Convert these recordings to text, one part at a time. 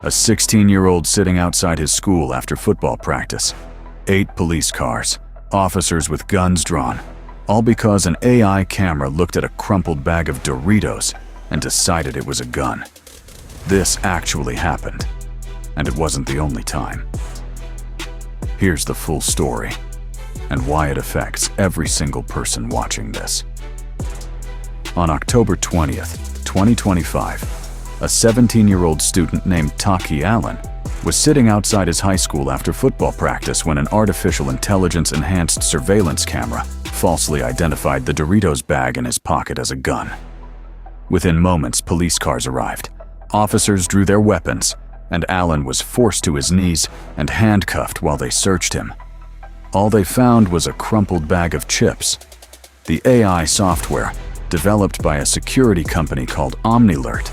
A 16-year-old sitting outside his school after football practice. 8 police cars, officers with guns drawn, all because an AI camera looked at a crumpled bag of Doritos and decided it was a gun. This actually happened, and it wasn't the only time. Here's the full story, and why it affects every single person watching this. On October 20th, 2025, a 17-year-old student named Taki Allen was sitting outside his high school after football practice when an artificial intelligence-enhanced surveillance camera falsely identified the Doritos bag in his pocket as a gun. Within moments, police cars arrived. Officers drew their weapons, and Allen was forced to his knees and handcuffed while they searched him. All they found was a crumpled bag of chips. The AI software, developed by a security company called Untitled,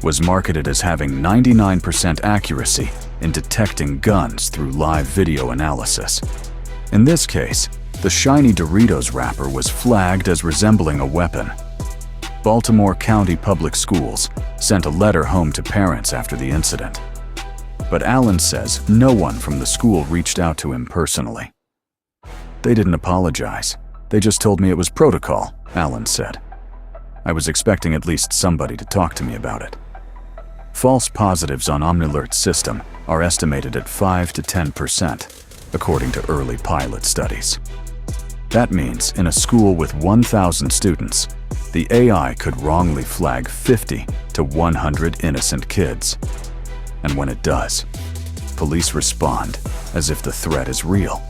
was marketed as having 99% accuracy in detecting guns through live video analysis. In this case, the shiny Doritos wrapper was flagged as resembling a weapon. Baltimore County Public Schools sent a letter home to parents after the incident. But Allen says no one from the school reached out to him personally. "They didn't apologize. They just told me it was protocol," Allen said. "I was expecting at least somebody to talk to me about it." False positives on Omnialert's system are estimated at 5 to 10%, according to early pilot studies. That means in a school with 1,000 students, the AI could wrongly flag 50 to 100 innocent kids. And when it does, police respond as if the threat is real.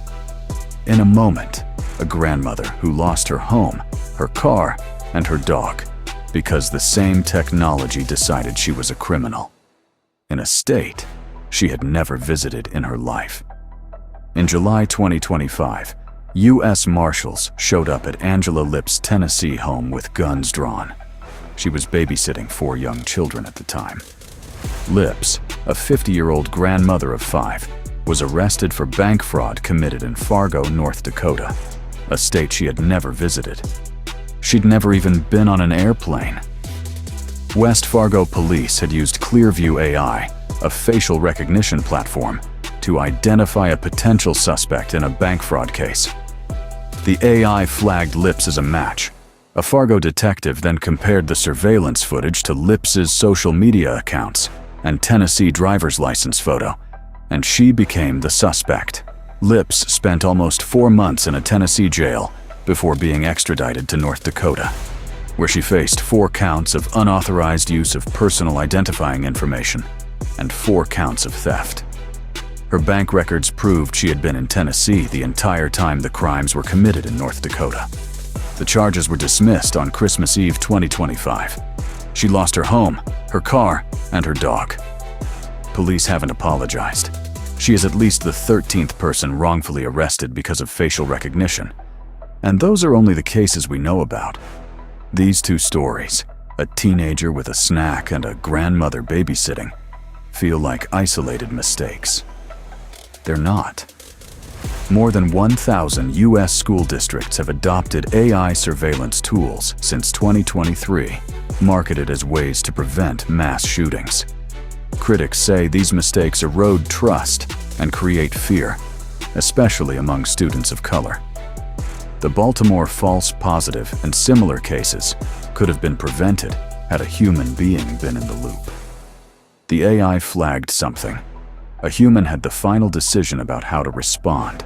In a moment, a grandmother who lost her home, her car, and her dog because the same technology decided she was a criminal in a state she had never visited in her life. In July 2025, U.S. Marshals showed up at Angela Lipps' Tennessee home with guns drawn. She was babysitting 4 young children at the time. Lipps, a 50-year-old grandmother of 5, was arrested for bank fraud committed in Fargo, North Dakota, a state she had never visited. She'd never even been on an airplane. West Fargo police had used Clearview AI, a facial recognition platform, to identify a potential suspect in a bank fraud case. The AI flagged Lipps as a match. A Fargo detective then compared the surveillance footage to Lipps's social media accounts and Tennessee driver's license photo, and she became the suspect. Lipps spent almost 4 months in a Tennessee jail before being extradited to North Dakota, where she faced 4 counts of unauthorized use of personal identifying information and 4 counts of theft. Her bank records proved she had been in Tennessee the entire time the crimes were committed in North Dakota. The charges were dismissed on Christmas Eve 2025. She lost her home, her car, and her dog. Police haven't apologized. She is at least the 13th person wrongfully arrested because of facial recognition. And those are only the cases we know about. These 2 stories, a teenager with a snack and a grandmother babysitting, feel like isolated mistakes. They're not. More than 1,000 U.S. school districts have adopted AI surveillance tools since 2023, marketed as ways to prevent mass shootings. Critics say these mistakes erode trust and create fear, especially among students of color. The Baltimore false positive and similar cases could have been prevented had a human being been in the loop. The AI flagged something. A human had the final decision about how to respond.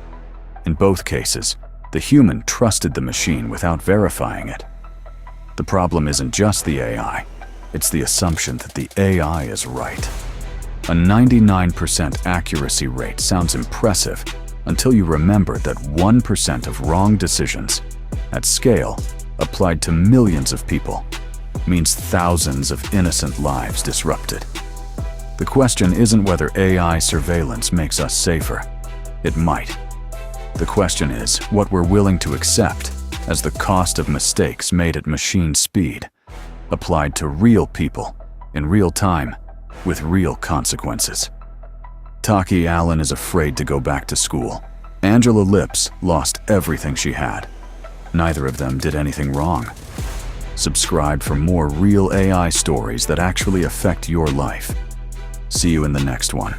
In both cases, the human trusted the machine without verifying it. The problem isn't just the AI, it's the assumption that the AI is right. A 99% accuracy rate sounds impressive until you remember that 1% of wrong decisions, at scale, applied to millions of people, means thousands of innocent lives disrupted. The question isn't whether AI surveillance makes us safer. It might. The question is what we're willing to accept as the cost of mistakes made at machine speed, applied to real people, in real time, with real consequences. Taki Allen is afraid to go back to school. Angela Lipps lost everything she had. Neither of them did anything wrong. Subscribe for more real AI stories that actually affect your life. See you in the next one.